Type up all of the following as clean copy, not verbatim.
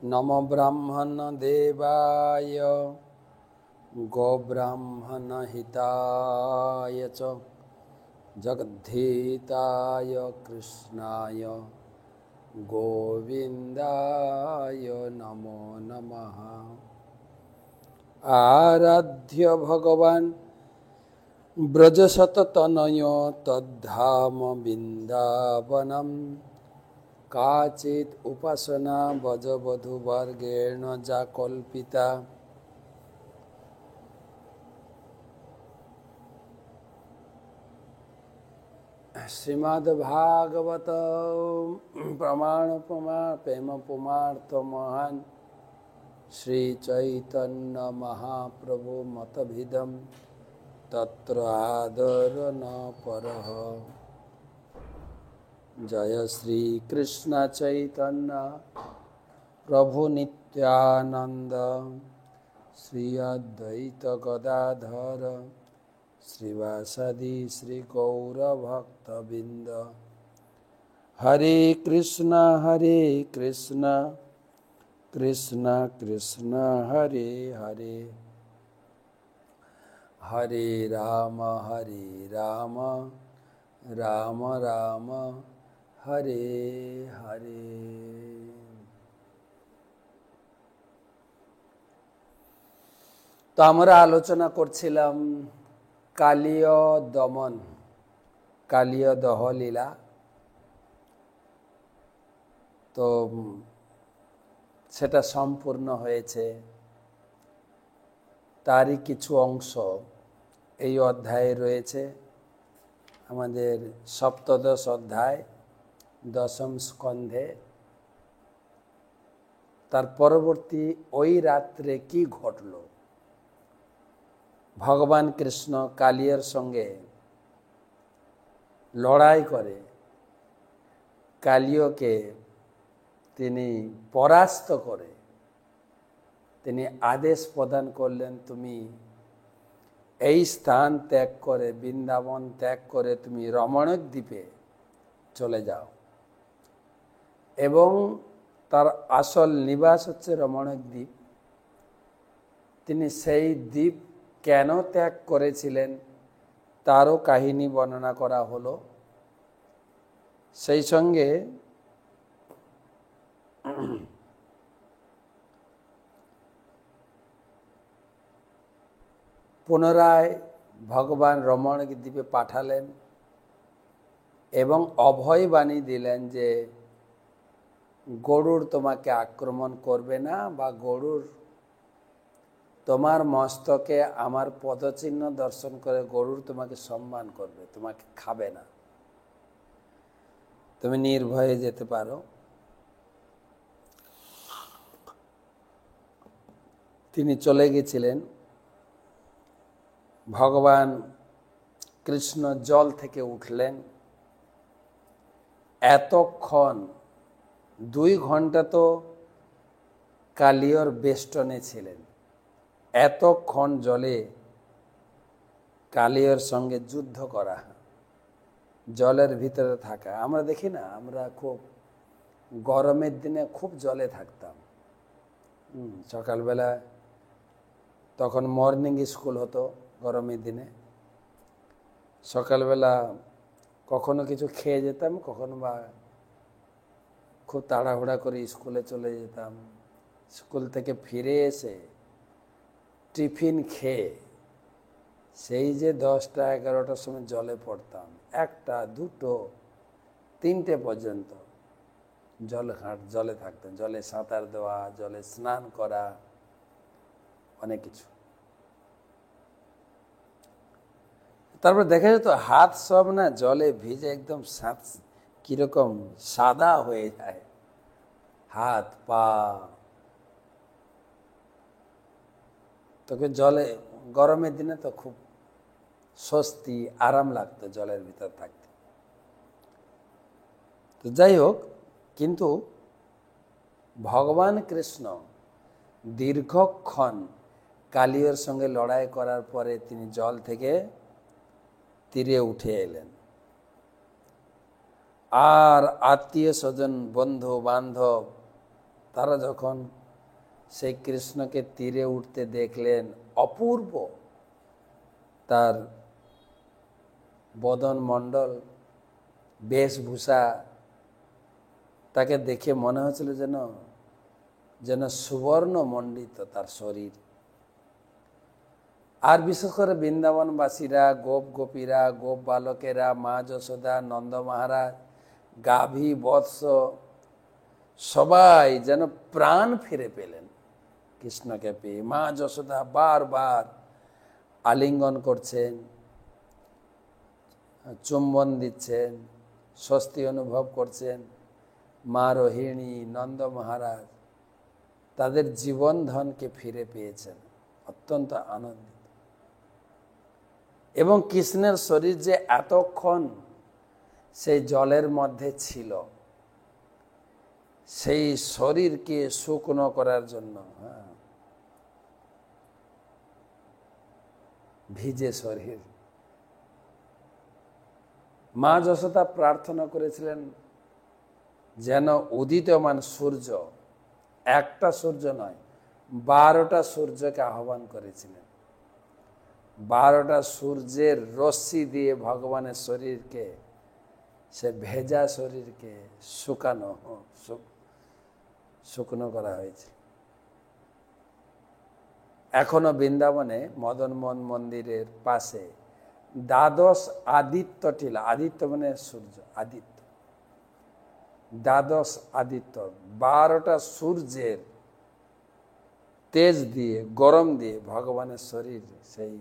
नमो ब्राह्मण देवाय गोब्राह्मण हिताय च जगद्धिताय कृष्णाय गोविन्दाय नमो नमः। आराध्य भगवान् ब्रजशततनय तद्धाम बिन्दावनम् काचित् उपासना वजवधूवर्गेण जा कल्पिता। श्रीमद्भागवत प्रमाण प्रेम पुमार्थ महान श्री चैतन्य महाप्रभु मतभिदं तत्र आदर न परः। जय श्री कृष्ण चैतन्य प्रभु नित्यानंद श्री अद्वैत गदाधर श्रीवासदि श्री गौर भक्तबिंद। हरे कृष्ण कृष्ण कृष्ण हरे हरे, हरे राम राम राम हरे हरे। তো আমরা আলোচনা করছিলাম কালীয় দমন, কালীয় দহ লীলা। তো সেটা সম্পূর্ণ হয়েছে, তারই কিছু অংশ এই অধ্যায়ে রয়েছে। আমাদের সপ্তদশ অধ্যায় দশম স্কন্ধে। তার পরবর্তী ওই রাত্রে কি ঘটল, ভগবান কৃষ্ণ কালিয়ার সঙ্গে লড়াই করে কালীয়কে তিনি পরাস্ত করে তিনি আদেশ প্রদান করলেন, তুমি এই স্থান ত্যাগ করে বৃন্দাবন ত্যাগ করে তুমি রমণক দ্বীপে চলে যাও। এবং তার আসল নিবাস হচ্ছে রমণক দ্বীপ। তিনি সেই দ্বীপ কেন ত্যাগ করেছিলেন তারও কাহিনী বর্ণনা করা হলো। সেই সঙ্গে পুনরায় ভগবান রমণক দ্বীপে পাঠালেন এবং অভয় বাণী দিলেন যে গরুড় তোমাকে আক্রমণ করবে না, বা গরুড় তোমার মস্তকে আমার পদচিহ্ন দর্শন করে গরুড় তোমাকে সম্মান করবে, তোমাকে খাবে না, তুমি নির্ভয়ে যেতে পারো। তিনি চলে গেছিলেন। ভগবান কৃষ্ণ জল থেকে উঠলেন। এতক্ষণ 2 ঘন্টা তো কালিয়র বেষ্টনে ছিলেন। এতক্ষণ জলে কালিয়র সঙ্গে যুদ্ধ করা, জলের ভিতরে থাকা। আমরা দেখি না, আমরা খুব গরমের দিনে খুব জলে থাকতাম। সকালবেলা তখন মর্নিং স্কুল হতো গরমের দিনে। সকালবেলা কখনো কিছু খেয়ে যেতাম, কখনো বা খুব তাড়াহুড়া করে স্কুলে চলে যেতাম। স্কুল থেকে ফিরে এসে টিফিন খেয়ে সেই যে 10টা 11টার সময় জলে পড়তাম, 1টা 2টো 3টে পর্যন্ত জলে থাকতাম। জলে সাঁতার দেওয়া, জলে স্নান করা, অনেক কিছু। তারপর দেখা যেত হাত সব না জলে ভিজে একদম কিরকম সাদা হয়ে যায়, হাত পা। তোকে জলে গরমের দিনে তো খুব স্বস্তি আরাম লাগতো জলের ভিতর থাকতে। তো যাই হোক, কিন্তু ভগবান কৃষ্ণ দীর্ঘক্ষণ কালিয়র সঙ্গে লড়াই করার পরে তিনি জল থেকে তীরে উঠে এলেন। আর আত্মীয় স্বজন, বন্ধু বান্ধব তারা যখন সেই কৃষ্ণকে তীরে উঠতে দেখলেন, অপূর্ব তার বদন মণ্ডল, বেশভূষা, তাকে দেখে মনে হচ্ছিল যেন যেন সুবর্ণ মণ্ডিত তার শরীর। আর বিশেষ করে বৃন্দাবনবাসীরা, গোপ গোপীরা, গোপ বালকেরা, মা যশোদা, নন্দ মহারাজ, গাভী, বৎস, সবাই যেন প্রাণ ফিরে পেলেন কৃষ্ণকে পেয়ে। মা যশোদা বারবার আলিঙ্গন করছেন, চুম্বন দিচ্ছেন, স্বস্তি অনুভব করছেন। মা রোহিণী, নন্দ মহারাজ তাদের জীবন ধনকে ফিরে পেয়েছেন, অত্যন্ত আনন্দিত। এবং কৃষ্ণের শরীর যে এতক্ষণ সেই জলের মধ্যে ছিল, সেই শরীরকে শুকনো করার জন্য, ভিজে শরীর, মা যশোদা প্রার্থনা করেছিলেন যেন উদিতমান সূর্য, একটা সূর্য নয়, 12টা সূর্যকে আহ্বান করেছিলেন। 12টা সূর্যের রশ্মি দিয়ে ভগবানের শরীরকে, সে ভেজা শরীরকে শুকনো করা হয়েছে। এখনো বৃন্দাবনে মদনমোহন মন্দিরের পাশে দ্বাদশ আদিত্য টিলা, আদিত্য মানে সূর্য, আদিত্য, দ্বাদশ আদিত্য, 12টা সূর্যের তেজ দিয়ে, গরম দিয়ে ভগবানের শরীর সেই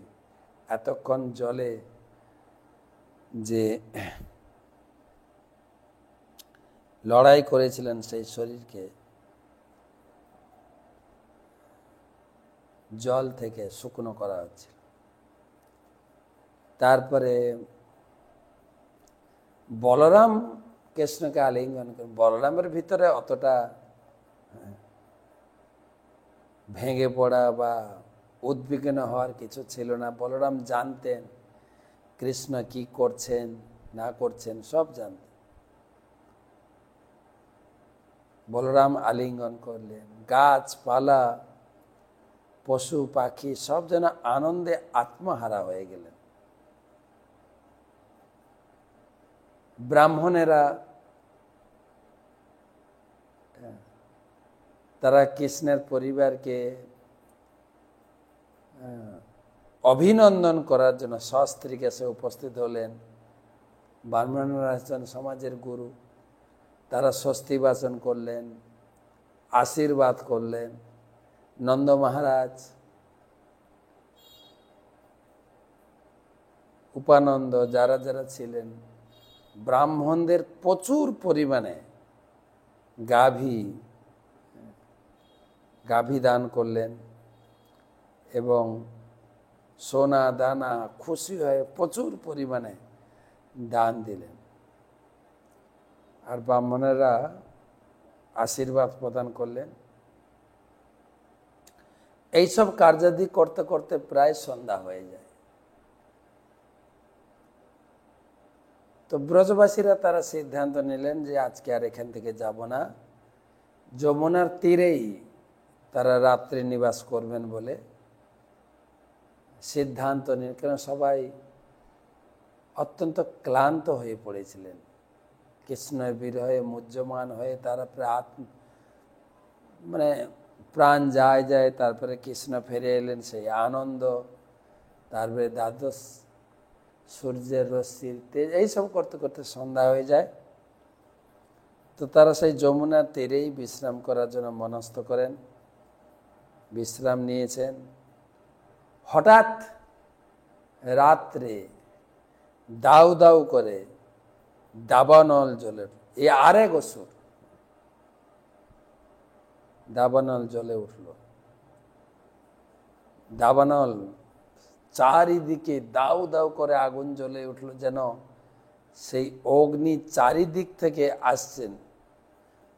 এতক্ষণ জলে যে লড়াই করেছিলেন, সেই শরীরকে জল থেকে শুকনো করা হচ্ছে। তারপরে বলরাম কৃষ্ণকে আলিঙ্গন করেন। বলরামের ভিতরে অতটা ভেঙে পড়া বা উদ্বিগ্ন হওয়ার কিছু ছিল না। বলরাম জানতেন কৃষ্ণ কি করছেন না করছেন, সব জানতেন। বলরাম আলিঙ্গন করলেন। গাছপালা, পশু পাখি সব যেন আনন্দে আত্মহারা হয়ে গেলেন। ব্রাহ্মণেরা তারা কৃষ্ণের পরিবারকে অভিনন্দন করার জন্য সস্ত্রীকে এসে উপস্থিত হলেন। ব্রাহ্মণরা হচ্ছেন সমাজের গুরু, তারা স্বস্তি ভাষণ করলেন, আশীর্বাদ করলেন। নন্দ মহারাজ, উপানন্দ, যারা যারা ছিলেন, ব্রাহ্মণদের প্রচুর পরিমাণে গাভী দান করলেন এবং সোনা দানা খুশি হয়ে প্রচুর পরিমাণে দান দিলেন। আর ব্রাহ্মণেরা আশীর্বাদ প্রদান করলেন। এইসব কার্যাদি করতে করতে প্রায় সন্ধ্যা হয়ে যায়। তো ব্রজবাসীরা তারা সিদ্ধান্ত নিলেন যে আজকে আর এখান থেকে যাব না, যমুনার তীরেই তারা রাত্রি নিবাস করবেন বলে সিদ্ধান্ত নিলেন। কারণ সবাই অত্যন্ত ক্লান্ত হয়ে পড়েছিলেন, কৃষ্ণের বিরহে মুহ্যমান হয়ে তারা প্রাণ যায়। তারপরে কৃষ্ণ ফিরে এলেন, সেই আনন্দ, তারপরে দ্বাদশ সূর্যের রশ্মির তেজ, এইসব করতে করতে সন্ধ্যা হয়ে যায়। তো তারা সেই যমুনার তীরেই বিশ্রাম করার জন্য মনস্থ করেন। বিশ্রাম নিয়েছেন। হঠাৎ রাত্রে দাউ দাউ করে দাবানল জ্বলে, এই আরেক অসুর দাবানল জ্বলে উঠল। দাবানল চারিদিকে দাউ দাউ করে আগুন জ্বলে উঠল, যেন সেই অগ্নি চারিদিক থেকে আসছেন,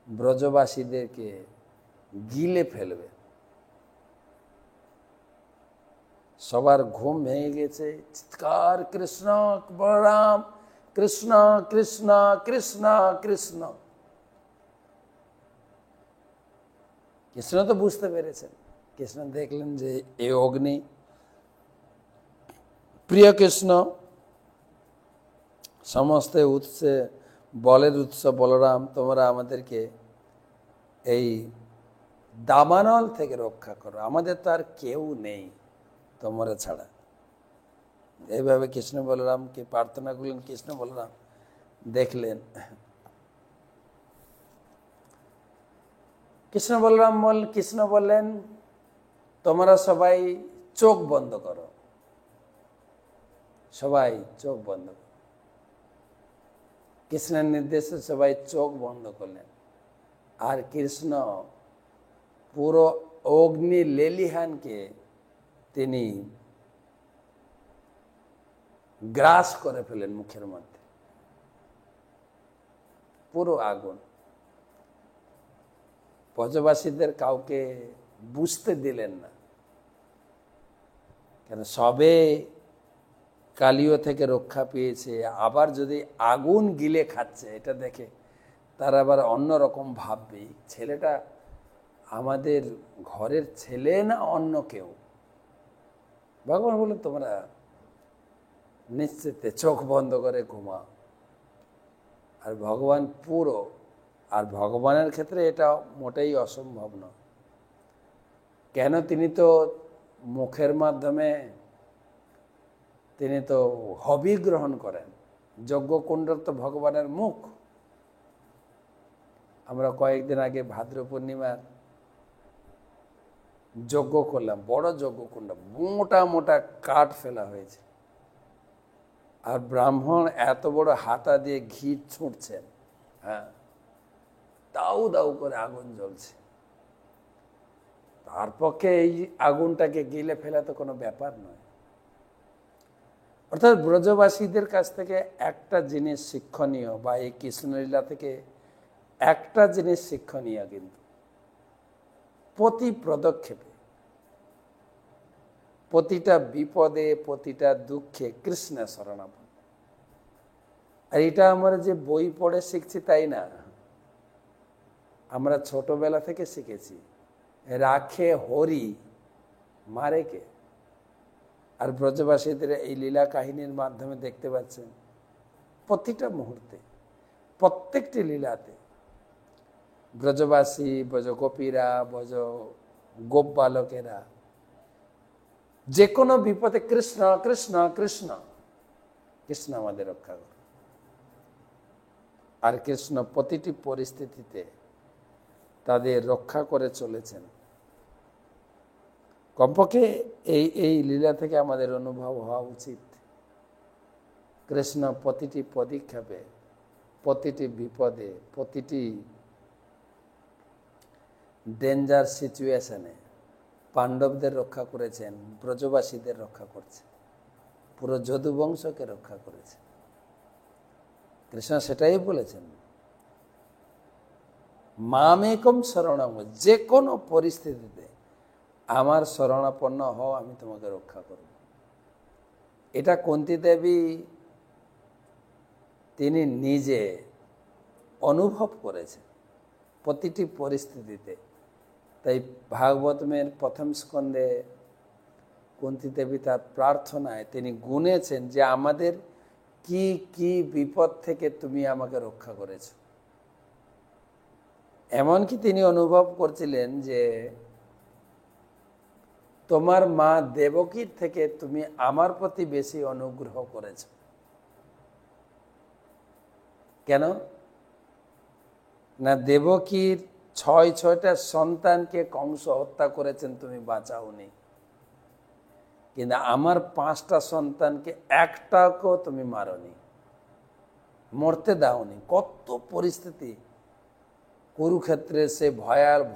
ব্রজবাসীদেরকে গিলে ফেলবে। সবার ঘুম ভেঙে গেছে। চিৎকার, কৃষ্ণ বলরাম, কৃষ্ণ কৃষ্ণ কৃষ্ণ কৃষ্ণ। কৃষ্ণ তো বুঝতে পেরেছেন। কৃষ্ণ দেখলেন যে এই অগ্নি, প্রিয় কৃষ্ণ সমস্ত উৎসে বলের উৎস বলরাম, তোমরা আমাদেরকে এই দাবানল থেকে রক্ষা করো, আমাদের তো আর কেউ নেই তোমরা ছাড়া। এইভাবে কৃষ্ণ বলরামকে প্রার্থনা করলেন। কৃষ্ণ বলরাম দেখলেন, কৃষ্ণ বললেন তোমরা সবাই চোখ বন্ধ করো, সবাই চোখ বন্ধ করো। কৃষ্ণের নির্দেশে সবাই চোখ বন্ধ করলেন। আর কৃষ্ণ পুরো অগ্নি লেলিহানকে তিনি গ্রাস করে ফেলেন মুখের মধ্যে, পুরো আগুন। ব্রজবাসীদের কাউকে বুঝতে দিলেন না, কেন সবে কালিও থেকে রক্ষা পেয়েছে, আবার যদি আগুন গিলে খাচ্ছে এটা দেখে তারা আবার অন্যরকম ভাববে, ছেলেটা আমাদের ঘরের ছেলে না অন্য কেউ। ভগবান বললেন তোমরা নিশ্চিতে চোখ বন্ধ করে ঘুমাও। আর ভগবান পুরো, আর ভগবানের ক্ষেত্রে এটা মোটেই অসম্ভব নয়। কেন, তিনি তো মুখের মাধ্যমে তিনি তো হবি গ্রহণ করেন। যজ্ঞকুণ্ড তো ভগবানের মুখ। আমরা কয়েকদিন আগে ভাদ্র পূর্ণিমার যজ্ঞ করলাম, বড় যজ্ঞকুণ্ড, মোটা মোটা কাঠ ফেলা হয়েছে, আর ব্রাহ্মণ এত বড় হাতা দিয়ে ঘি ছুঁড়ছেন, হ্যাঁ, দাউ দাউ করে আগুন জ্বলছে। তার পক্ষে এই আগুনটাকে গিলে ফেলা তো কোনো ব্যাপার নয়। অর্থাৎ ব্রজবাসীদের কাছ থেকে একটা জিনিস শিক্ষণীয়, বা এই কৃষ্ণলীলা থেকে একটা জিনিস শিক্ষণীয়, কিন্তু প্রতি পদক্ষেপে, প্রতিটা বিপদে, প্রতিটা দুঃখে কৃষ্ণের শরণাপন্ন। আর এটা আমরা যে বই পড়ে শিখছি তাই না, আমরা ছোটবেলা থেকে শিখেছি, রাখে হরি মারে কে। আর ব্রজবাসীদের এই লীলা কাহিনীর মাধ্যমে দেখতে পাচ্ছেন প্রতিটা মুহূর্তে, প্রত্যেকটি লীলাতে ব্রজবাসী, ব্রজগোপীরা, ব্রজ গোপ বালকেরা যে কোনো বিপদে কৃষ্ণ কৃষ্ণ কৃষ্ণ, কৃষ্ণ আমাদের রক্ষা করে। আর কৃষ্ণ প্রতিটি পরিস্থিতিতে তাদের রক্ষা করে চলেছেন। কমপক্ষে এই লীলা থেকে আমাদের অনুভব হওয়া উচিত, কৃষ্ণ প্রতিটি পদক্ষেপে, প্রতিটি বিপদে, প্রতিটি ডেঞ্জার সিচুয়েশনে পাণ্ডবদের রক্ষা করেছেন, ব্রজবাসীদের রক্ষা করছেন, পুরো যদুবংশকে রক্ষা করেছেন। কৃষ্ণ সেটাই বলেছেন, মামেকম শরণম, যে কোনো পরিস্থিতিতে আমার শরণাপন্ন হও, আমি তোমাকে রক্ষা করব। এটা কুন্তী দেবী তিনি নিজে অনুভব করেছেন প্রতিটি পরিস্থিতিতে। তাই ভাগবতমের প্রথম স্কন্ধে কুন্তী দেবী তার প্রার্থনায় তিনি গুনেছেন যে আমাদের কি কি বিপদ থেকে তুমি আমাকে রক্ষা করেছ। এমনকি তিনি অনুভব করছিলেন যে তোমার মা দেবকীর থেকে তুমি আমার প্রতি বেশি অনুগ্রহ করেছ। কেন না, দেবকীর 6টা সন্তানকে কংস হত্যা করেছেন, তুমি বাঁচাওনি, কিন্তু আমার 5টা সন্তানকে একটাকেও তুমি মারোনি, মরতে দাওনি। কত পরিস্থিতি, কুরুক্ষেত্রে সে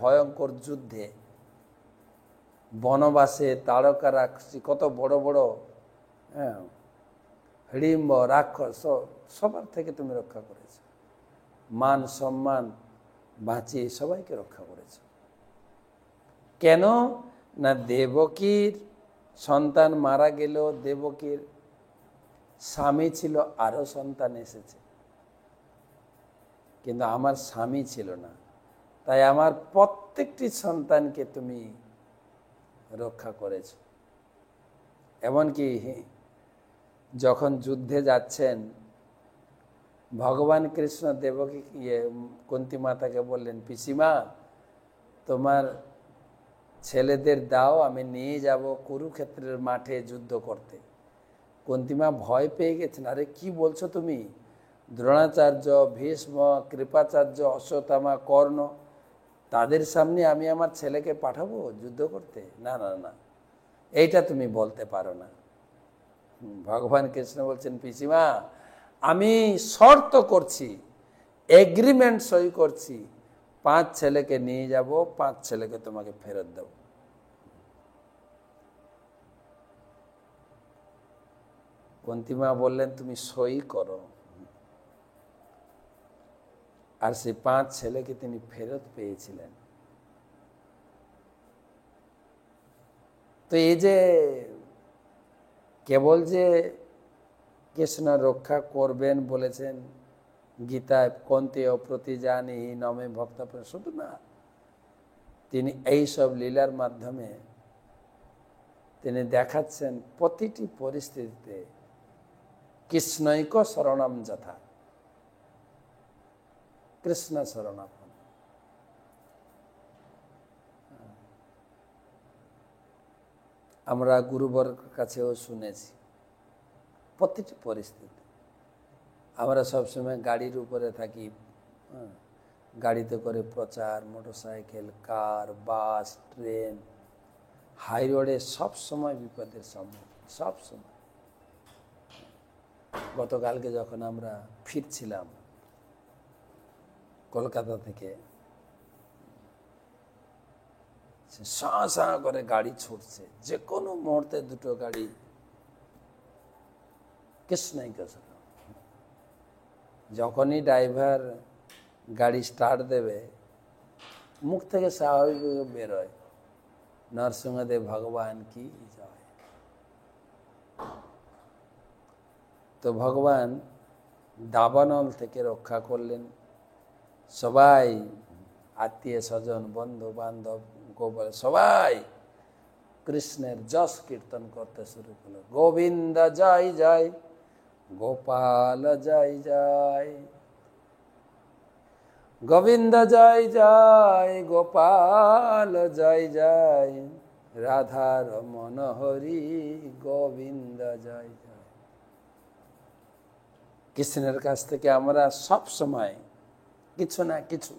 ভয়ঙ্কর যুদ্ধে, বনবাসে, তারকা রাক্ষসী, কত বড় বড় হিড়িম্ব রাক্ষস, সবার থেকে তুমি রক্ষা করেছ, মান সম্মান বাঁচিয়ে সবাইকে রক্ষা করেছ। কেন না, দেবকীর সন্তান মারা গেল, দেবকীর স্বামী ছিল, আরো সন্তান এসেছে, কিন্তু আমার স্বামী ছিল না, তাই আমার প্রত্যেকটি সন্তানকে তুমি রক্ষা করেছ। এমনকি যখন যুদ্ধে যাচ্ছেন ভগবান কৃষ্ণ দেবকী কুন্তী মাতাকে বললেন, পিসিমা তোমার ছেলেদের দাও, আমি নিয়ে যাব কুরুক্ষেত্রের মাঠে যুদ্ধ করতে। কুন্তিমা ভয় পেয়ে গেছেন, আরে কি বলছো তুমি? দ্রোণাচার্য, ভীষ্ম, কৃপাচার্য, অশ্বত্থামা, কর্ণ, তাদের সামনে আমি আমার ছেলেকে পাঠাবো যুদ্ধ করতে? না না না, এইটা তুমি বলতে পারো না। ভগবান কৃষ্ণ বলছেন, পিসিমা আমি শর্ত করছি, এগ্রিমেন্ট সই করছি, 5 ছেলেকে নিয়ে যাব, 5 ছেলেকে তোমাকে ফেরত দেব। কুন্তিমা বললেন, তুমি সই করো। আর সেই 5 ছেলেকে তিনি ফেরত পেয়েছিলেন। তো এই যে কেবল যে কৃষ্ণ রক্ষা করবেন বলেছেন গীতায়, কন্তেয় প্রতিজানি নমে ভক্ত, শুধু না, তিনি এই সব লীলার মাধ্যমে তিনি দেখাচ্ছেন প্রতিটি পরিস্থিতিতে কৃষ্ণৈক শরণম যথা, কৃষ্ণ শরণাপন্ন। আমরা গুরুবরের কাছেও শুনেছি প্রতিটি পরিস্থিতি। আমরা সবসময় গাড়ির উপরে থাকি, গাড়িতে করে প্রচার, মোটরসাইকেল, কার, বাস, ট্রেন, হাই রোডে সবসময় বিপদের সম্মুখীন, সবসময়। গতকালকে যখন আমরা ফিরছিলাম কলকাতা থেকে, সাঁ সাঁ করে গাড়ি ছুটছে, যে কোনো মুহূর্তে 2টো গাড়ি কৃষ্ণই কৃষ্ণ। যখনই ড্রাইভার গাড়ি স্টার্ট দেবে, মুখ থেকে স্বাভাবিক বেরোয়, নরসিংহদেব ভগবান কি জয়। তো ভগবান দাবানল থেকে রক্ষা করলেন। সবাই আত্মীয় স্বজন, বন্ধু বান্ধব, গোপাল সবাই কৃষ্ণের যশ কীর্তন করতে শুরু করলো। গোবিন্দ জয় জয়, গোপাল জয় জয়, গোবিন্দ জয় জয়, গোপাল জয় জয়, রাধা রমন হরি গোবিন্দ জয় জয়। কৃষ্ণের কাছ থেকে আমরা সব সময় কিছু না কিছু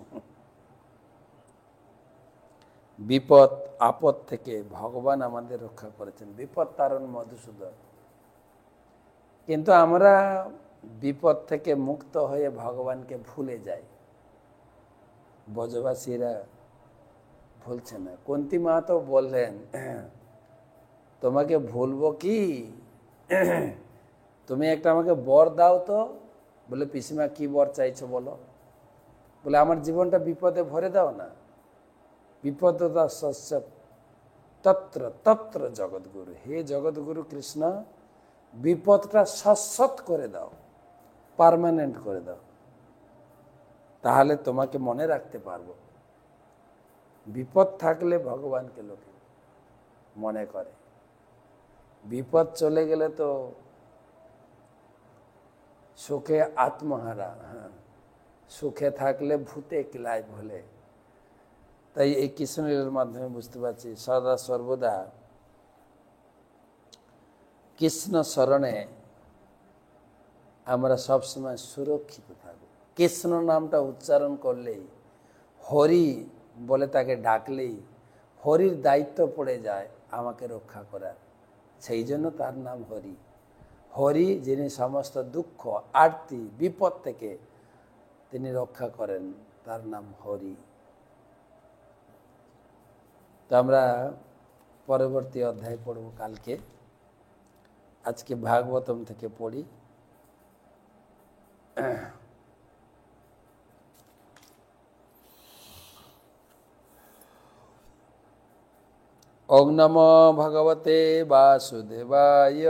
বিপদ আপদ থেকে ভগবান আমাদের রক্ষা করেছেন। বিপদ তারণ মধুসূদন। কিন্তু আমরা বিপদ থেকে মুক্ত হয়ে ভগবানকে ভুলে যাই। ব্রজবাসীরা ভুলছে না। কুন্তী মা তো বললেন, তোমাকে ভুলবো কি, তুমি একটা আমাকে বর দাও তো। বলে, পিসিমা কি বর চাইছো বলো? বলে, আমার জীবনটা বিপদে ভরে দাও না। বিপদতা শস্য তত্র তত্র জগৎগুরু, হে জগৎগুরু কৃষ্ণ, বিপদটা শাশ্বত করে দাও, পার্মানেন্ট করে দাও, তাহলে তোমাকে মনে রাখতে পারবো। বিপদ থাকলে ভগবানকে লোকে মনে করে, বিপদ চলে গেলে তো সুখে আত্মহারা, সুখে থাকলে ভূতে কিলাই বলে। তাই এই কৃষ্ণলীলার মাধ্যমে বুঝতে পারছি সদা সর্বদা কৃষ্ণ শরণে আমরা সবসময় সুরক্ষিত থাকব। কৃষ্ণ নামটা উচ্চারণ করলেই, হরি বলে তাকে ডাকলেই হরির দায়িত্ব পড়ে যায় আমাকে রক্ষা করার। সেই জন্য তার নাম হরি। হরি যিনি সমস্ত দুঃখ আরতি বিপদ থেকে তিনি রক্ষা করেন, তার নাম হরি। তো আমরা পরবর্তী অধ্যায় পড়ব কালকে। আজকে ভাগবতম থেকে পড়ি। ওং নমো ভগবতে বাসুদেবায়,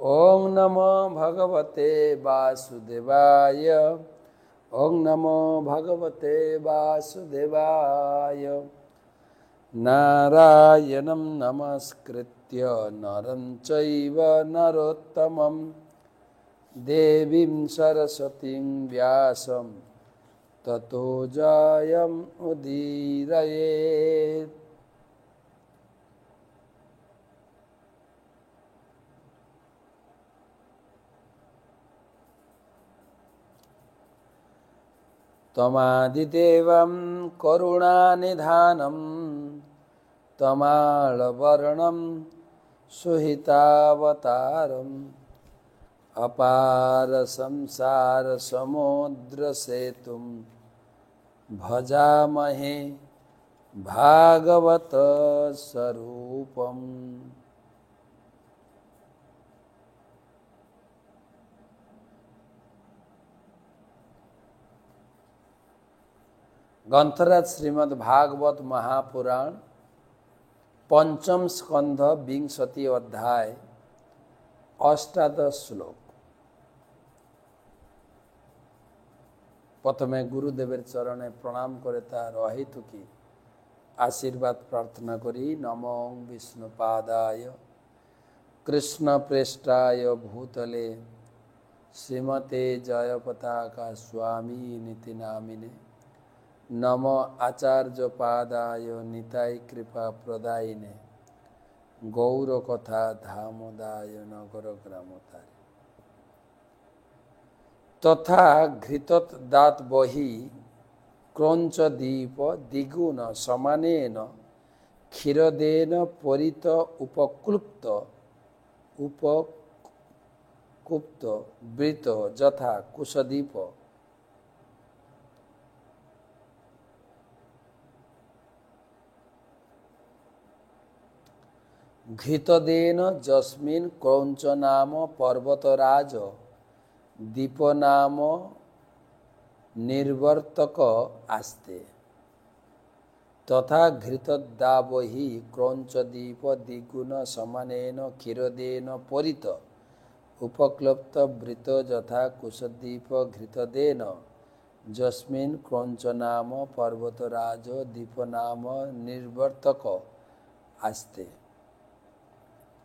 ওং নমো ভগবতে বাসুদেবায়, ওং নমো ভগবতে বাসুদেবায়। নারায়ণং নমস্কৃত্য নরং চৈব নরোত্তমং দেবীং সরস্বতীং ব্যাসং ততো জয়মুদীরয়েৎ। তমাদিদেবং করুণানিধানং তমালবর্ণং সুহিতাবতারং অপার সংসার সমুদ্র সেতুং ভজামহে ভাগবত স্বরূপম। গ্রন্থরাজ শ্রীমদ্ ভাগবত মহাপুরাণ, পঞ্চম স্কন্ধ, বিংশতি অধ্যায়, অষ্টাদশ শ্লোক। প্রথমে গুরুদেবের চরণে প্রণাম করে তার অহেতুকী আশীর্বাদ প্রার্থনা করি। নমো বিষ্ণুপাদায় কৃষ্ণপ্রেষ্টায় ভূতলে শ্রীমতে জয়পতাকা স্বামী নীতি নামিনে নম আচার্যপাদায় নিতাই কৃপা প্রদায়িনে গৌরকথা ধামোদায় নগর গ্রামতারে। তথা ঘৃতৎ দাত বহি ক্রঞ্চ দীপ দ্বিগুণ সমানেন ক্ষীরদেন পরিত উপকুপ্ত বৃত যথা কুশদীপ। ঘৃতদেন যস্মিন ক্রৌঞ্চ নাম পর্বতরাজ দীপ নাম নির্বর্তক আস্তে। তথা ঘৃতদ্দাবহি ক্রৌঞ্চ দীপ দ্বিগুণ সমানেন ক্ষীরদেন পরিত উপক্লুপ্ত বৃত যথা কুশদীপ ঘৃতদেন যস্মিন ক্রৌঞ্চ নাম পর্বতরাজ দীপ নাম নির্বর্তক আস্তে।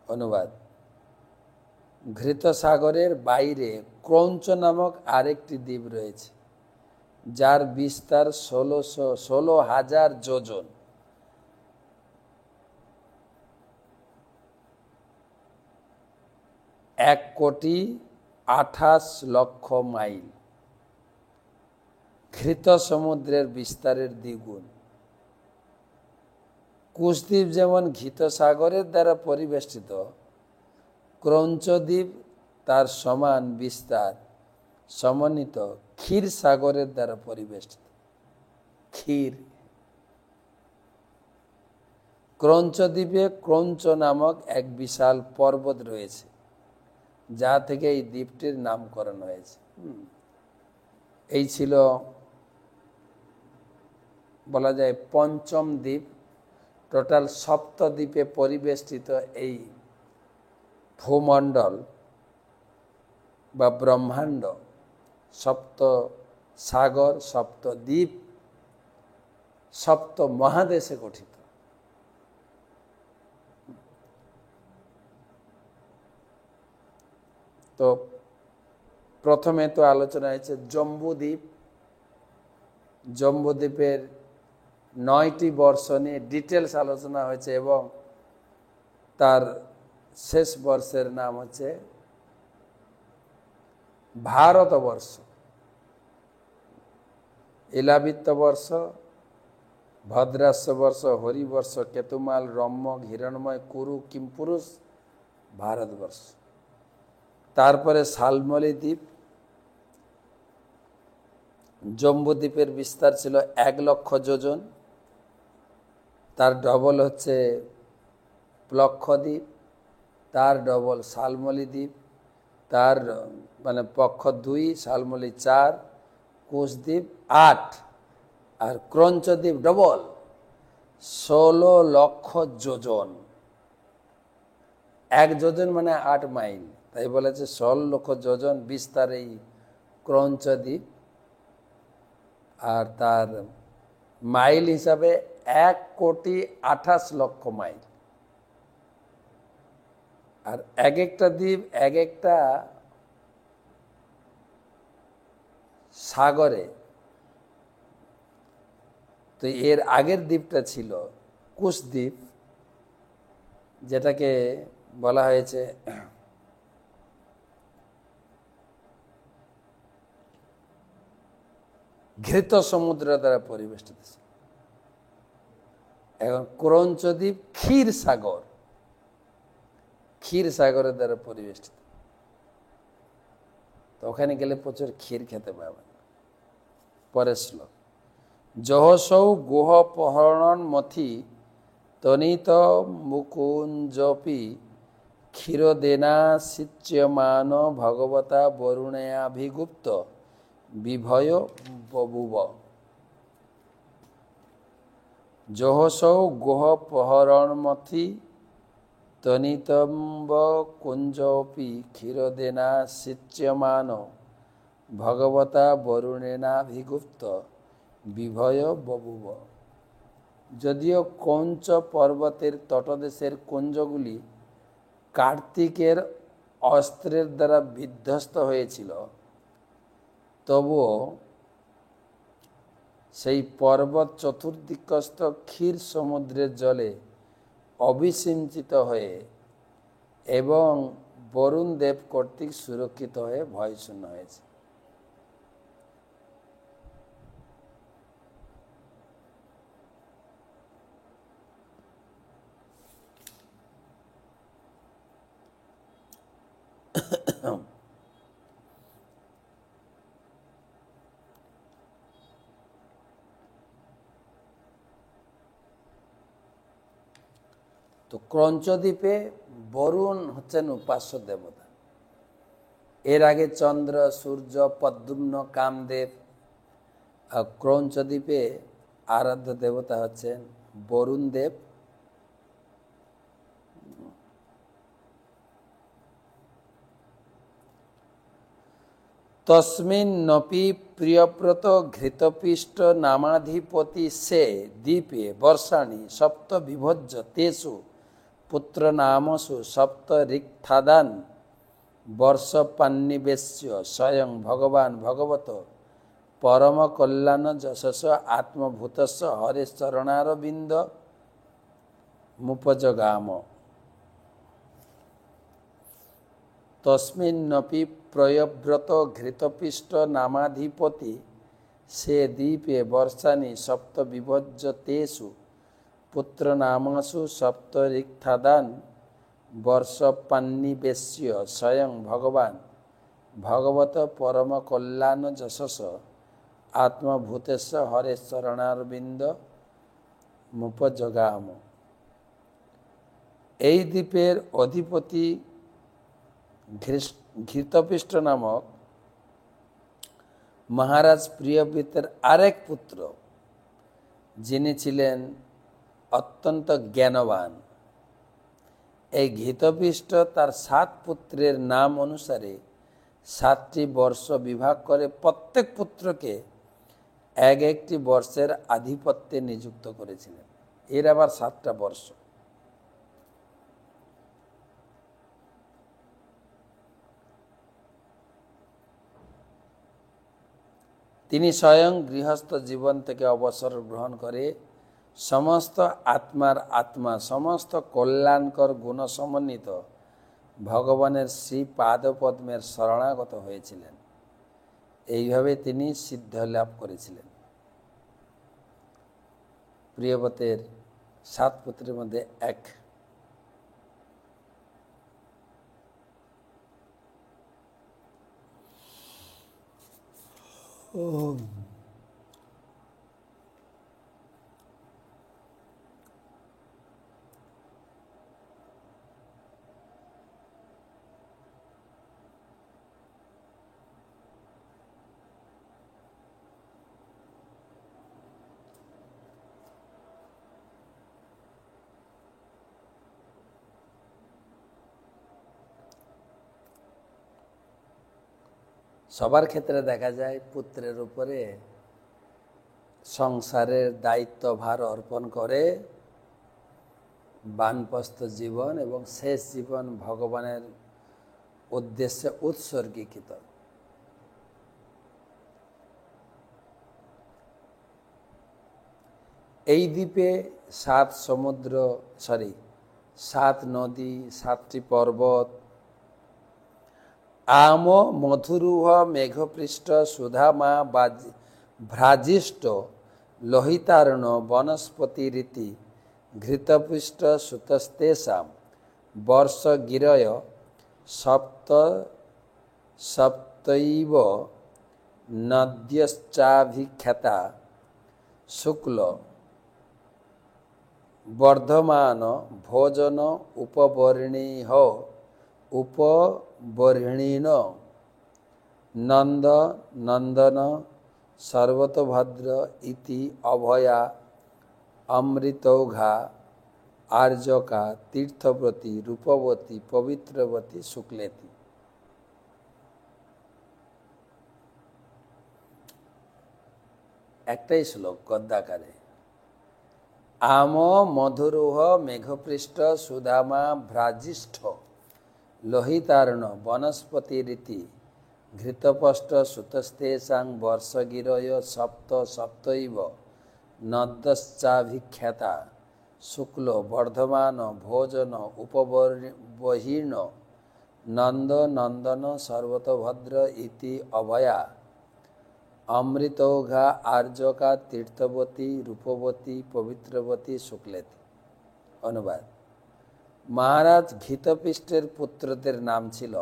অনুবাদ: ঘৃত সাগরের বাইরে ক্রৌঞ্চ নামক আরেকটি দ্বীপ রয়েছে, যার বিস্তার 16,000 যোজন। এক কোটি 28 লক্ষ মাইল। ঘৃত সমুদ্রের বিস্তারের দ্বিগুণ। কুশদ্বীপ যেমন ঘৃত সাগরের দ্বারা পরিবেষ্টিত, ক্রৌঞ্চ দ্বীপ তার সমান বিস্তার সমন্বিত ক্ষীর সাগরের দ্বারা পরিবেষ্টিত। ক্ষীর। ক্রৌঞ্চ দ্বীপে ক্রৌঞ্চ নামক এক বিশাল পর্বত রয়েছে, যা থেকে এই দ্বীপটির নামকরণ হয়েছে। এই ছিল বলা যায় পঞ্চম দ্বীপ। টোটাল সপ্তদ্বীপে পরিবেষ্টিত এই ভূমণ্ডল বা ব্রহ্মাণ্ড সপ্ত সাগর, সপ্ত দ্বীপ, সপ্ত মহাদেশে গঠিত। তো প্রথমে তো আলোচনা হয়েছে জম্বুদ্বীপ। জম্বুদ্বীপের 9টি বর্ষ নিয়ে ডিটেলস আলোচনা হয়েছে এবং তার শেষ বর্ষের নাম হচ্ছে ভারতবর্ষ। ইলাবিত্ত বর্ষ, ভদ্রাস্য বর্ষ, হরিবর্ষ, কেতুমাল, রম্যক, হিরণময়, কুরু, কিমপুরুষ, ভারতবর্ষ। তারপরে শালমলী দ্বীপ। জম্বুদ্বীপের বিস্তার ছিল 1 লক্ষ যোজন। তার ডবল হচ্ছে প্লক্ষদ্বীপ, তার ডবল শালমলী দ্বীপ, তার মানে পক্ষ 2, শালমলী 4, কুশদ্বীপ 8, আর ক্রৌঞ্চ দ্বীপ ডবল 16 লক্ষ যোজন। 1 যোজন মানে 8 মাইল, তাই বলেছে 16 লক্ষ যোজন বিস্তার এই ক্রৌঞ্চ দ্বীপ। আর তার মাইল হিসাবে 1,28,00,000 মাইল। আর এক একটা দ্বীপ এক একটা সাগরে। তো এর আগের দ্বীপটা ছিল কুশ দ্বীপ, যেটাকে বলা হয়েছে ঘৃত সমুদ্র দ্বারা পরিবেষ্টিত ছিল। এখন ক্রঞ্চ দ্বীপ ক্ষীর সাগরের দ্বারা পরিবেষ্টিত। তো ওখানে গেলে প্রচুর ক্ষীর খেতে পাবেন। পরের শ্লোক, জহসৌ গুহ পহরণ মথি তনিত মুকুঞ্জপি ক্ষীরদেনা সিচ্যমান ভগবতা বরুণয়াভিগুপ্ত বিভয় বভুব। জহসৌ গুহ পহরণ মথি তনিতম্ব কুঞ্জপি ক্ষীরদেনা সিচ্যমান ভগবতা বরুণেনাভিগুপ্ত বিভয় বভুব। যদিও কঞ্চ পর্বতের তটদেশের কুঞ্জগুলি কার্তিকের অস্ত্রের দ্বারা বিধ্বস্ত হয়েছিল, তবুও সেই পর্বত চতুর্দিকস্থ ক্ষীর সমুদ্রের জলে অবিসিঞ্চিত হয়ে এবং বরুণ দেব কর্তৃক সুরক্ষিত হয়ে ভয়শূন্য হয়েছে। তো ক্রঞ্চ দ্বীপে বরুণ হচ্ছেন উপাস্য দেবতা। এর আগে চন্দ্র, সূর্য, পদ্মুম্ন, কামদেব। আর ক্রঞ্চ দ্বীপে আরাধ্য দেবতা হচ্ছেন বরুণ দেব। তস্মিন্নপি প্রিয়ব্রত ঘৃতপিষ্ট নামাধিপতি সে দ্বীপে বর্ষাণি সপ্ত বিভজ্য তেষু পুত্র নামসু সপ্ত ঋক্থাদান বর্ষপান্নিবেশ্য স্বয়ং ভগবান ভগবত পরম কল্যাণ যশস আত্মভূতস্য হরেশ্চরণারবিন্দ মুপজগাম। তস্মিন্নপি প্রয়ব্রত ঘৃতপিষ্ট নামাধিপতি সে দ্বীপে বর্ষানি সপ্ত বিভজ্য তেষু পুত্র নামসু সপ্ত ঋক্থাদান বর্ষপান্নিবেশ্য স্বয়ং ভগবান ভগবত পরম কল্যাণ যশস আত্মভূতেস্য হরেশ্চরণারবিন্দ মুপজগাম। এই দ্বীপের অধিপতি ঘৃতপিষ্ট নামক মহারাজ প্রিয়ব্রতের আরেক পুত্র, যিনি ছিলেন অত্যন্ত জ্ঞানবান। এই ঘৃতপিষ্ট তার 7 পুত্রের নাম অনুসারে 7টি বর্ষ বিভাগ করে প্রত্যেক পুত্রকে এক একটি বর্ষের আধিপত্যে নিযুক্ত করেছিলেন। এর আবার 7টা বর্ষ। তিনি স্বয়ং গৃহস্থ জীবন থেকে অবসর গ্রহণ করে সমস্ত আত্মার আত্মা, সমস্ত কল্যাণকর গুণ সমন্বিত ভগবানের শ্রী পাদপদ্মের শরণাগত হয়েছিলেন। এইভাবে তিনি সিদ্ধ লাভ করেছিলেন। প্রিয়ব্রতের 7 পুত্রের মধ্যে এক। সবার ক্ষেত্রে দেখা যায় পুত্রের উপরে সংসারের দায়িত্বভার অর্পণ করে বানপ্রস্থ জীবন এবং শেষ জীবন ভগবানের উদ্দেশ্যে উৎসর্গীকৃত। এই দ্বীপে 7 নদী, 7টি পর্বত, আম মধুরুহ মেঘপৃষ্ঠ সুধামা ভ্রাজিষ্ঠ লোহিতারণ বনস্পতি রীতি ঘৃতপৃষ্ঠ সুতস্তেষাম বর্ষ গিরয় সপ্তৈব নদ্যশ্চাভিখ্যাতা শুক্ল বর্ধমান ভোজন উপবর্ণীন নন্দ নন্দন সর্বতোভদ্র ইতি অভয়া অমৃতৌঘা আর্যকা তীর্থব্রতী রূপবতী পবিত্রবতী শুক্লেতি। একটাই শ্লোক গদ্যাকারে। আম মধুরুহ মেঘপৃষ্ঠ সুধামা ভ্রাজিষ্ঠ লোহিতারণ বনস্পতি রীতি ঘৃতপষ্ট সুতস্তেষাং বর্ষগিরয় সপ্তৈব নদ্যশ্চাভিখ্যাতা শুক্ল বর্ধমান ভোজন উপবর্ণীন নন্দ নন্দন সর্বতোভদ্র ইতি অভয়া অমৃতৌঘা আর্যকা তীর্থবতী রূপবতী পবিত্রবতী শুক্লেতি। অনুবাদ: মহারাজ ঘৃতপৃষ্ঠের পুত্রদের নাম ছিল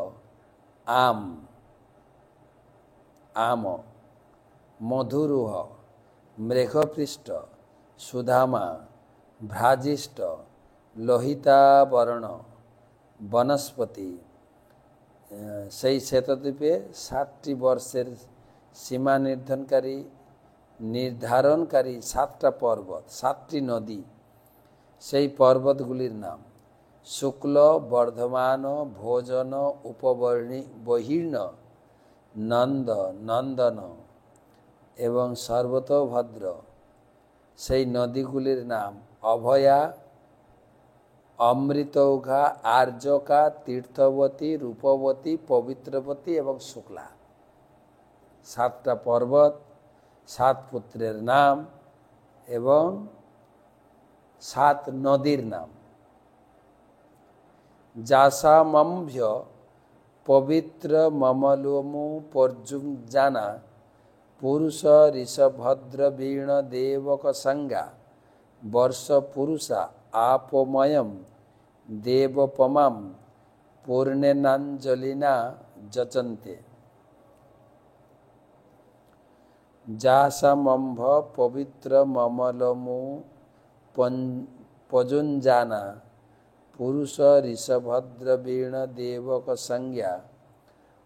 আম, মধুরুহ, মেঘপৃষ্ঠ, সুধামা, ভ্রাজিষ্ঠ, লোহিতাবর্ণ, বনস্পতি। সেই শ্বেতদ্বীপে 7টি বর্ষের সীমা নির্ধারণকারী 7টা পর্বত, 7টি নদী। সেই পর্বতগুলির নাম শুক্ল, বর্ধমান, ভোজন, উপবর্ণীন, নন্দ, নন্দন এবং সর্বতোভদ্র। সেই নদীগুলির নাম অভয়া, অমৃতৌঘা, আর্যকা, তীর্থবতী, রূপবতী, পবিত্রবতী এবং শুক্লা। 7টা পর্বত, 7 পুত্রের নাম এবং 7 নদীর নাম। যাসামভ্য পবিত্র মমলোমু পর্যুঞ্জানা পুরুষ ঋষভদ্র বীণ দেবক সংজ্ঞা বর্ষ পুরুষা আপময়ম দেবপমাম পূর্ণেনাঞ্জলিনা যচন্তে। যাসামম্ভ পবিত্র মমলমু পজুঞ্জানা পুরুষ ঋষভদ্র বীণ দেবক সংজ্ঞা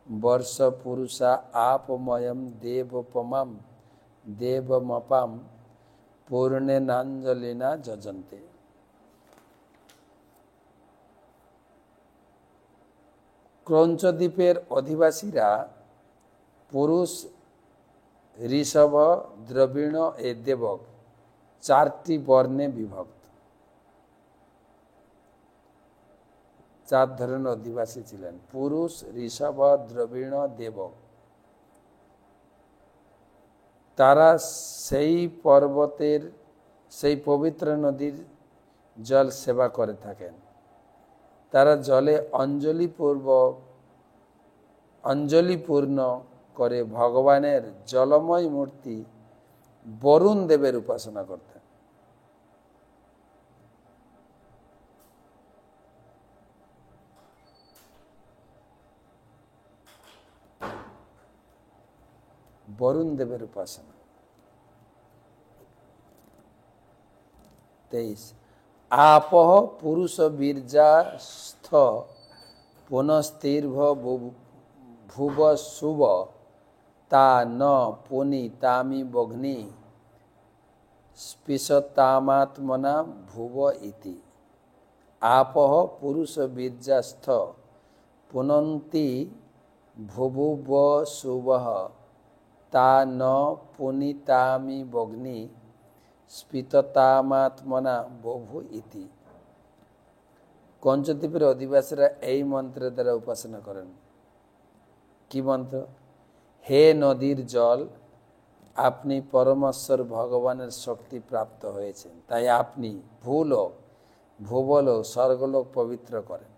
বর্ষ পুরুষা আপময়ম দেবপমাম দেবমপাম পূর্ণেনাঞ্জলিনা যজন্তে। ক্রৌঞ্চ দ্বীপের অধিবাসীরা পুরুষ, ঋষভ, দ্রবিণ এ দেবক 4টি বর্ণে বিভক্ত। 4 ধরনের অধিবাসী ছিলেন: পুরুষ, ঋষভ, দ্রবিণ, দেবক। তারা সেই পবিত্র নদীর জল সেবা করে থাকেন। তারা জলে অঞ্জলিপূর্ণ করে ভগবানের জলময় মূর্তি বরুণ দেবের উপাসনা করতেন। বরুণ দেবের উপাসনা। 23 আপহ পুরুষ বীর্যাস্থ পুনস্তীর্ভ ভুব শুভ তা ন পুনি তামি বগ্নি স্পৃশতামাত্মনা ভুব ইতি। আপহ পুরুষ বীর্যাস্থ পুনন্তি ভুভুব শুভ তা ন পুনিতামি বগ্নি স্ফীততামাত্মনা বহু ইতি। কঞ্চদ্বীপের অধিবাসীরা এই মন্ত্রের দ্বারা উপাসনা করেন। কি মন্ত্র? হে নদীর জল, আপনি পরমেশ্বর ভগবানের শক্তি প্রাপ্ত হয়েছেন, তাই আপনি ভূলোক, ভূবলোক, স্বর্গলোক পবিত্র করেন।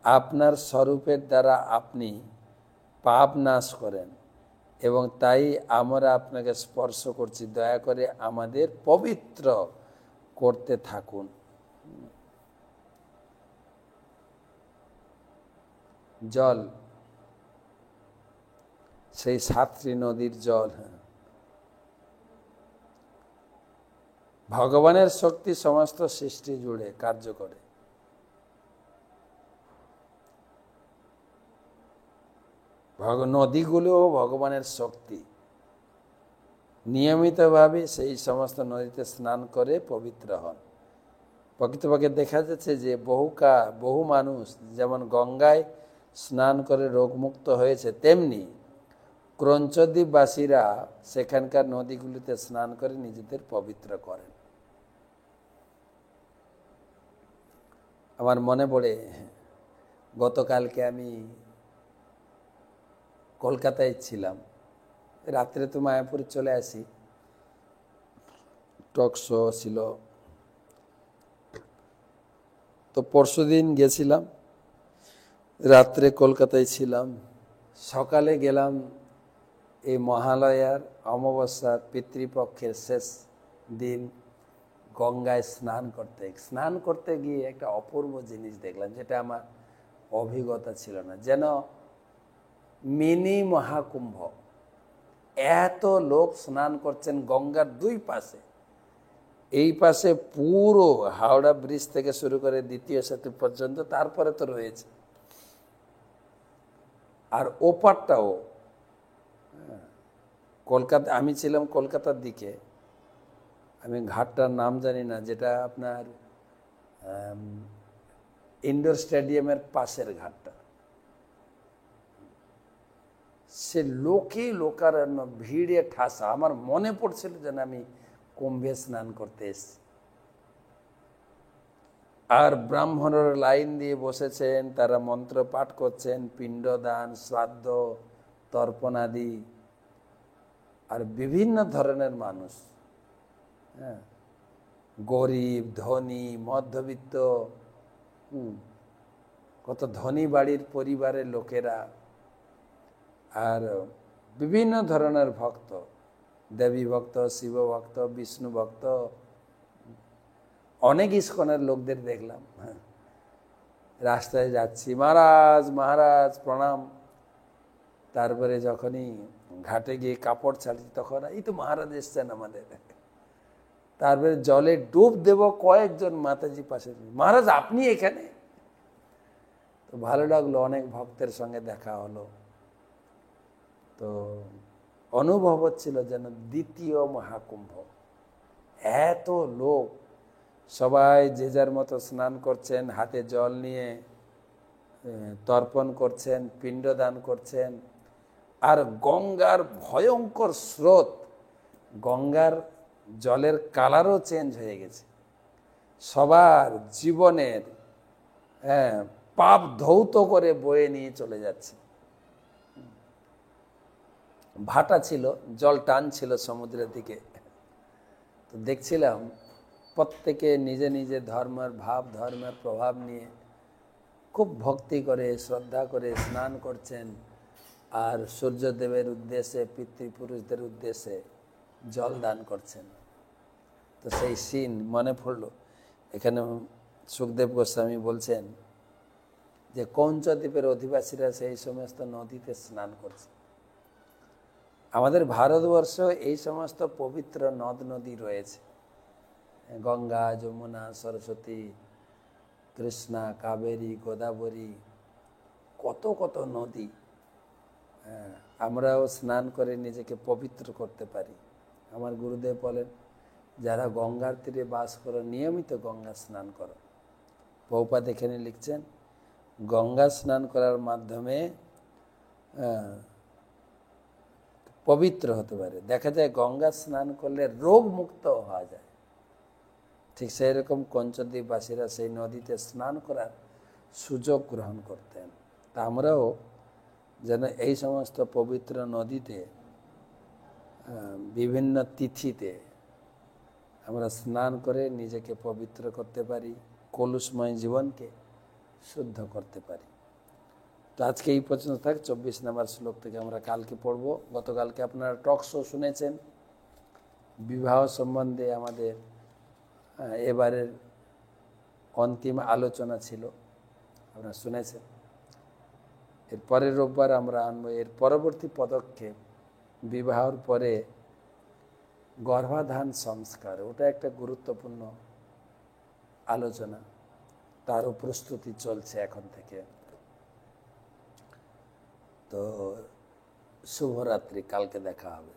আপনার স্বরূপের দ্বারা আপনি পাপ নাশ করেন এবং তাই আমরা আপনাকে স্পর্শ করছি। দয়া করে আমাদের পবিত্র করতে থাকুন। জল, সেই 7টি নদীর জল। ভগবানের শক্তি সমস্ত সৃষ্টি জুড়ে কার্য করে। নদীগুলোও ভগবানের শক্তি। নিয়মিতভাবে সেই সমস্ত নদীতে স্নান করে পবিত্র হন। প্রকৃতপক্ষে দেখা যাচ্ছে যে বহু মানুষ যেমন গঙ্গায় স্নান করে রোগমুক্ত হয়েছে, তেমনি ক্রঞ্চদ্বীপবাসীরা সেখানকার নদীগুলিতে স্নান করে নিজেদের পবিত্র করেন। আমার মনে পড়ে, গতকালকে আমি কলকাতায় ছিলাম, রাত্রে তো মায়াপুরে চলে আসি, টক শো ছিল। তো পরশুদিন গেছিলাম, রাত্রে কলকাতায় ছিলাম, সকালে গেলাম এই মহালয়ার অমাবস্যার পিতৃপক্ষের শেষ দিন গঙ্গায় স্নান করতে গিয়ে একটা অপূর্ব জিনিস দেখলাম, যেটা আমার অভিজ্ঞতা ছিল না। যেন মিনি মহাকুম্ভ। এত লোক স্নান করছেন গঙ্গার দুই পাশে। এই পাশে পুরো হাওড়া ব্রিজ থেকে শুরু করে দ্বিতীয় সেতু পর্যন্ত, তারপরে তো রয়েছে, আর ওপারটাও। কলকাতা, আমি ছিলাম কলকাতার দিকে, আমি ঘাটটার নাম জানি না, যেটা আপনার ইন্ডোর স্টেডিয়ামের পাশের ঘাটটা। সে লোকারণ্য, ভিড়ে ঠাসা। আমার মনে পড়ছিল যেন আমি কুম্ভে স্নান করতে এসেছি। আর ব্রাহ্মণরা লাইন দিয়ে বসেছেন, তারা মন্ত্র পাঠ করছেন, পিণ্ডদান, শ্রাদ্ধ, তর্পণ আদি। আর বিভিন্ন ধরনের মানুষ, হ্যাঁ, গরিব, ধনী, মধ্যবিত্ত, কত ধনী বাড়ির পরিবারের লোকেরা, আর বিভিন্ন ধরনের ভক্ত, দেবী ভক্ত, শিব ভক্ত, বিষ্ণু ভক্ত, অনেক ইস্কনের লোকদের দেখলাম। রাস্তায় যাচ্ছি, মহারাজ মহারাজ প্রণাম। তারপরে যখনই ঘাটে গিয়ে কাপড় ছাড়ছি, তখন এই তো মহারাজ এসছেন আমাদের। তারপরে জলে ডুব দেব, কয়েকজন মাতাজি পাশে, মহারাজ আপনি এখানে? তো ভালো লাগলো, অনেক ভক্তের সঙ্গে দেখা হলো। তো অনুভব হচ্ছিল যেন দ্বিতীয় মহাকুম্ভ। এত লোক, সবাই যে যার মতো স্নান করছেন, হাতে জল নিয়ে তর্পণ করছেন, পিণ্ডদান করছেন। আর গঙ্গার ভয়ঙ্কর স্রোত, গঙ্গার জলের কালারও চেঞ্জ হয়ে গেছে। সবার জীবনের পাপ ধৌত করে বয়ে নিয়ে চলে যাচ্ছে। ভাটা ছিল, জল টান ছিল সমুদ্রের দিকে। তো দেখছিলাম প্রত্যেকে নিজে নিজে ধর্মের ভাব, ধর্মের প্রভাব নিয়ে খুব ভক্তি করে, শ্রদ্ধা করে স্নান করছেন, আর সূর্যদেবের উদ্দেশ্যে, পিতৃপুরুষদের উদ্দেশ্যে জল দান করছেন। তো সেই সিন মনে পড়ল। এখানে সুখদেব গোস্বামী বলছেন যে কঞ্চদ্বীপের অধিবাসীরা সেই সমস্ত নদীতে স্নান করছে। আমাদের ভারতবর্ষ এই সমস্ত পবিত্র নদ নদী রয়েছে, গঙ্গা, যমুনা, সরস্বতী, কৃষ্ণা, কাবেরী, গোদাবরী, কত কত নদী। আমরাও স্নান করে নিজেকে পবিত্র করতে পারি। আমার গুরুদেব বলেন, যারা গঙ্গার তীরে বাস করো, নিয়মিত গঙ্গা স্নান করো। প্রভুপাদ এখানে লিখছেন, গঙ্গা স্নান করার মাধ্যমে পবিত্র হতে পারে। দেখা যায় গঙ্গা স্নান করলে রোগ মুক্ত হওয়া যায়। ঠিক সেই রকম কঞ্চদ্বীপবাসীরা সেই নদীতে স্নান করার সুযোগ গ্রহণ করতেন। তা আমরাও যেন এই সমস্ত পবিত্র নদীতে বিভিন্ন তিথিতে আমরা স্নান করে নিজেকে পবিত্র করতে পারি, কলুষময় জীবনকে শুদ্ধ করতে পারি। তো আজকে এই পর্যন্ত থাক। 24 নম্বর শ্লোক থেকে আমরা কালকে পড়ব। গতকালকে আপনারা টক শো শুনেছেন, বিবাহ সম্বন্ধে আমাদের এবারের অন্তিম আলোচনা ছিল, আপনারা শুনেছেন। এর পরের রোববার আমরা আনবো এর পরবর্তী পদক্ষেপ, বিবাহর পরে গর্ভাধান সংস্কার। ওটা একটা গুরুত্বপূর্ণ আলোচনা, তারও প্রস্তুতি চলছে এখন থেকে। তো শুভরাত্রি, কালকে দেখা হবে।